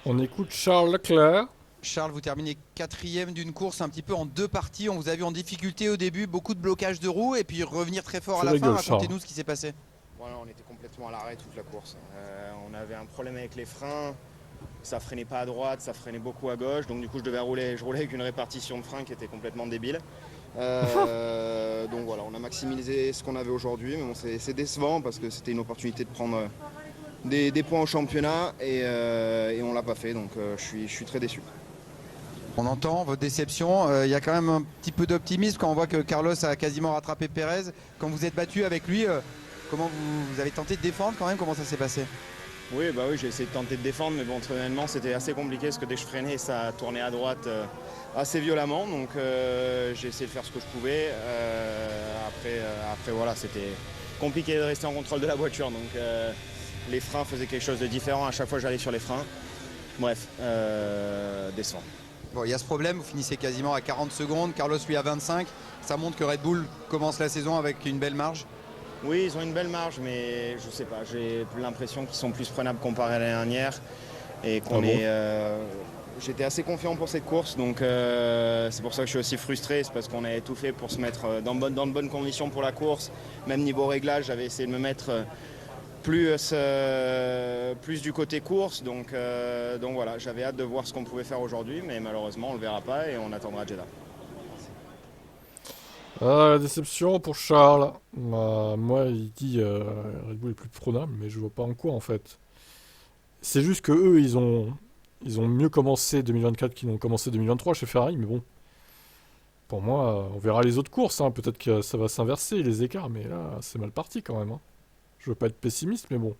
On écoute Charles Leclerc. Charles, vous terminez quatrième d'une course un petit peu en deux parties. On vous a vu en difficulté au début, beaucoup de blocage de roues et puis revenir très fort à Fais la la fin. gueule, Charles. Racontez-nous ce qui s'est passé. Voilà, on était complètement à l'arrêt toute la course. On avait un problème avec les freins, ça freinait pas à droite, ça freinait beaucoup à gauche, donc du coup je roulais avec une répartition de freins qui était complètement débile. Donc voilà, on a maximisé ce qu'on avait aujourd'hui, mais bon, c'est décevant parce que c'était une opportunité de prendre des points au championnat et on l'a pas fait, donc je suis très déçu. On entend votre déception. Il y a quand même un petit peu d'optimisme quand on voit que Carlos a quasiment rattrapé Pérez. Quand vous êtes battu avec lui, comment vous avez tenté de défendre quand même? Comment ça s'est passé? Oui, j'ai essayé de tenter de défendre, mais bon, très honnêtement, c'était assez compliqué parce que dès que je freinais, ça tournait à droite assez violemment. Donc j'ai essayé de faire ce que je pouvais. Après, voilà, c'était compliqué de rester en contrôle de la voiture. Donc les freins faisaient quelque chose de différent. À chaque fois, j'allais sur les freins. Bref, décevant. Bon, il y a ce problème, vous finissez quasiment à 40 secondes, Carlos lui à 25. Ça montre que Red Bull commence la saison avec une belle marge. Oui, ils ont une belle marge, mais je sais pas, j'ai l'impression qu'ils sont plus prenables comparé à l'année dernière et qu'on bon est. J'étais assez confiant pour cette course, donc c'est pour ça que je suis aussi frustré, c'est parce qu'on avait tout fait pour se mettre dans de bonnes conditions pour la course. Même niveau réglage, j'avais essayé de me mettre plus du côté course, donc voilà, j'avais hâte de voir ce qu'on pouvait faire aujourd'hui, mais malheureusement on le verra pas et on attendra Jeddah. Ah, la déception pour Charles. Moi, il dit Red Bull est plus prenable, mais je vois pas en quoi en fait. C'est juste que eux, ils ont mieux commencé 2024 qu'ils n'ont commencé 2023 chez Ferrari, mais bon, pour moi, on verra les autres courses, hein. Peut-être que ça va s'inverser les écarts, mais là, c'est mal parti quand même, hein. Je veux pas être pessimiste, mais bon.